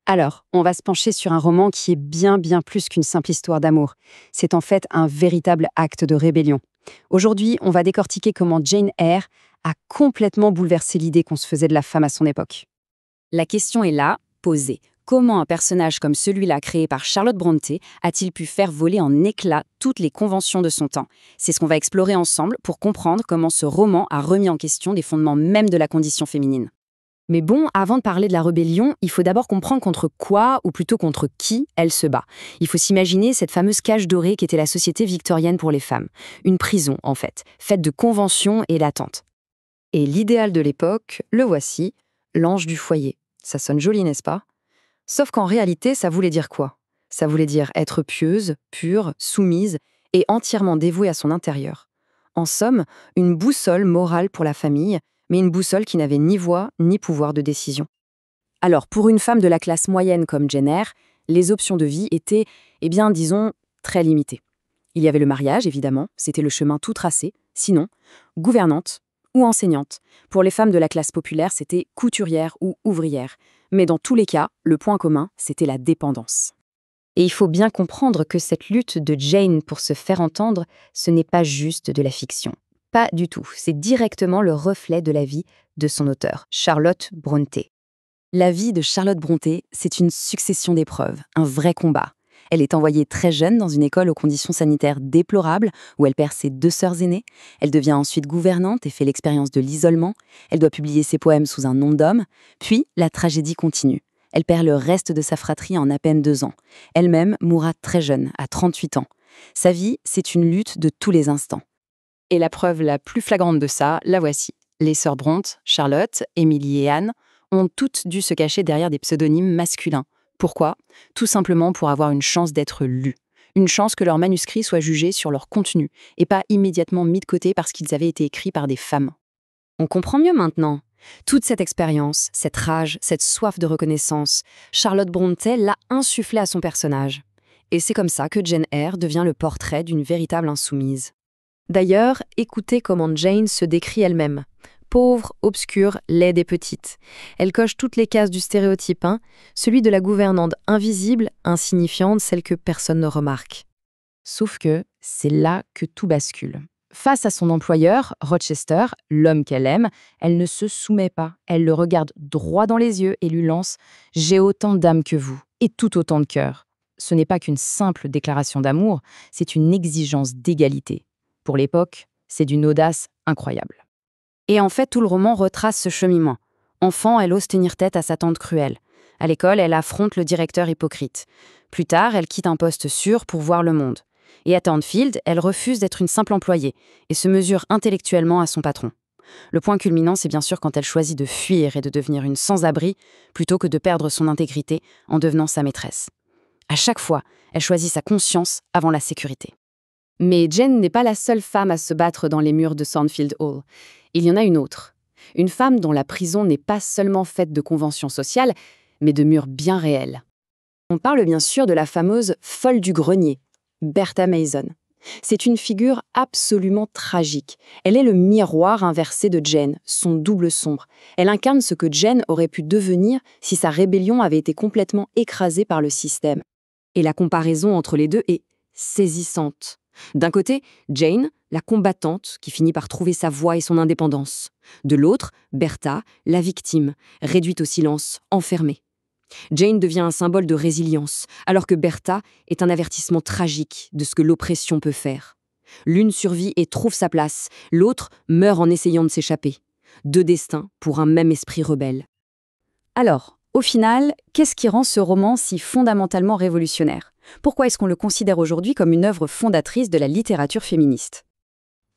Alors, on va se pencher sur un roman qui est bien plus qu'une simple histoire d'amour. C'est en fait un véritable acte de rébellion. Aujourd'hui, on va décortiquer comment Jane Eyre a complètement bouleversé l'idée qu'on se faisait de la femme à son époque. La question est là, posée. Comment un personnage comme celui-là créé par Charlotte Brontë a-t-il pu faire voler en éclats toutes les conventions de son temps? C'est ce qu'on va explorer ensemble pour comprendre comment ce roman a remis en question les fondements même de la condition féminine. Mais bon, avant de parler de la rébellion, il faut d'abord comprendre contre quoi, ou plutôt contre qui, elle se bat. Il faut s'imaginer cette fameuse cage dorée qu'était la société victorienne pour les femmes. Une prison, en fait, faite de conventions et d'attentes. Et l'idéal de l'époque, le voici, l'ange du foyer. Ça sonne joli, n'est-ce pas? Sauf qu'en réalité, ça voulait dire quoi? Ça voulait dire être pieuse, pure, soumise et entièrement dévouée à son intérieur. En somme, une boussole morale pour la famille, mais une boussole qui n'avait ni voix ni pouvoir de décision. Alors, pour une femme de la classe moyenne comme Jane Eyre, les options de vie étaient, disons, très limitées. Il y avait le mariage, évidemment, c'était le chemin tout tracé. Sinon, gouvernante ou enseignante. Pour les femmes de la classe populaire, c'était couturière ou ouvrière. Mais dans tous les cas, le point commun, c'était la dépendance. Et il faut bien comprendre que cette lutte de Jane pour se faire entendre, ce n'est pas juste de la fiction. Pas du tout, c'est directement le reflet de la vie de son auteur, Charlotte Brontë. La vie de Charlotte Brontë, c'est une succession d'épreuves, un vrai combat. Elle est envoyée très jeune dans une école aux conditions sanitaires déplorables, où elle perd ses deux sœurs aînées. Elle devient ensuite gouvernante et fait l'expérience de l'isolement. Elle doit publier ses poèmes sous un nom d'homme. Puis, la tragédie continue. Elle perd le reste de sa fratrie en à peine 2 ans. Elle-même mourra très jeune, à 38 ans. Sa vie, c'est une lutte de tous les instants. Et la preuve la plus flagrante de ça, la voici. Les sœurs Brontë, Charlotte, Émilie et Anne, ont toutes dû se cacher derrière des pseudonymes masculins. Pourquoi? Tout simplement pour avoir une chance d'être lues. Une chance que leurs manuscrits soient jugés sur leur contenu et pas immédiatement mis de côté parce qu'ils avaient été écrits par des femmes. On comprend mieux maintenant. Toute cette expérience, cette rage, cette soif de reconnaissance, Charlotte Brontë l'a insufflée à son personnage. Et c'est comme ça que Jane Eyre devient le portrait d'une véritable insoumise. D'ailleurs, écoutez comment Jane se décrit elle-même. Pauvre, obscure, laide et petite. Elle coche toutes les cases du stéréotype, celui de la gouvernante invisible, insignifiante, celle que personne ne remarque. Sauf que c'est là que tout bascule. Face à son employeur, Rochester, l'homme qu'elle aime, elle ne se soumet pas. Elle le regarde droit dans les yeux et lui lance « J'ai autant d'âme que vous, et tout autant de cœur ». Ce n'est pas qu'une simple déclaration d'amour, c'est une exigence d'égalité. Pour l'époque, c'est d'une audace incroyable. Et en fait, tout le roman retrace ce cheminement. Enfant, elle ose tenir tête à sa tante cruelle. À l'école, elle affronte le directeur hypocrite. Plus tard, elle quitte un poste sûr pour voir le monde. Et à Thornfield, elle refuse d'être une simple employée et se mesure intellectuellement à son patron. Le point culminant, c'est bien sûr quand elle choisit de fuir et de devenir une sans-abri plutôt que de perdre son intégrité en devenant sa maîtresse. À chaque fois, elle choisit sa conscience avant la sécurité. Mais Jane n'est pas la seule femme à se battre dans les murs de Thornfield Hall. Il y en a une autre. Une femme dont la prison n'est pas seulement faite de conventions sociales, mais de murs bien réels. On parle bien sûr de la fameuse folle du grenier, Bertha Mason. C'est une figure absolument tragique. Elle est le miroir inversé de Jane, son double sombre. Elle incarne ce que Jane aurait pu devenir si sa rébellion avait été complètement écrasée par le système. Et la comparaison entre les deux est saisissante. D'un côté, Jane, la combattante qui finit par trouver sa voix et son indépendance. De l'autre, Bertha, la victime, réduite au silence, enfermée. Jane devient un symbole de résilience, alors que Bertha est un avertissement tragique de ce que l'oppression peut faire. L'une survit et trouve sa place, l'autre meurt en essayant de s'échapper. 2 destins pour un même esprit rebelle. Alors, au final, qu'est-ce qui rend ce roman si fondamentalement révolutionnaire? Pourquoi est-ce qu'on le considère aujourd'hui comme une œuvre fondatrice de la littérature féministe?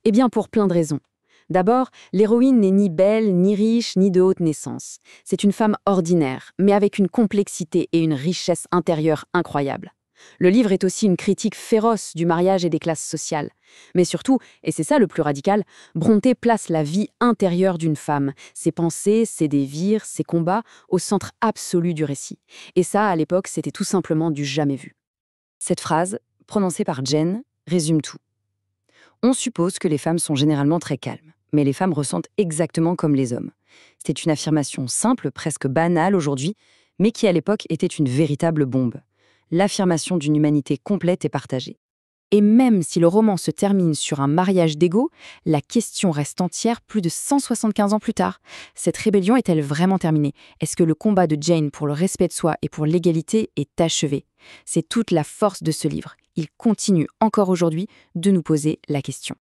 Eh bien, pour plein de raisons. D'abord, l'héroïne n'est ni belle, ni riche, ni de haute naissance. C'est une femme ordinaire, mais avec une complexité et une richesse intérieure incroyables. Le livre est aussi une critique féroce du mariage et des classes sociales. Mais surtout, et c'est ça le plus radical, Brontë place la vie intérieure d'une femme, ses pensées, ses désirs, ses combats, au centre absolu du récit. Et ça, à l'époque, c'était tout simplement du jamais vu. Cette phrase, prononcée par Jane, résume tout. On suppose que les femmes sont généralement très calmes, mais les femmes ressentent exactement comme les hommes. C'est une affirmation simple, presque banale aujourd'hui, mais qui à l'époque était une véritable bombe. L'affirmation d'une humanité complète et partagée. Et même si le roman se termine sur un mariage d'égaux, la question reste entière plus de 175 ans plus tard. Cette rébellion est-elle vraiment terminée? Est-ce que le combat de Jane pour le respect de soi et pour l'égalité est achevé? C'est toute la force de ce livre. Il continue encore aujourd'hui de nous poser la question.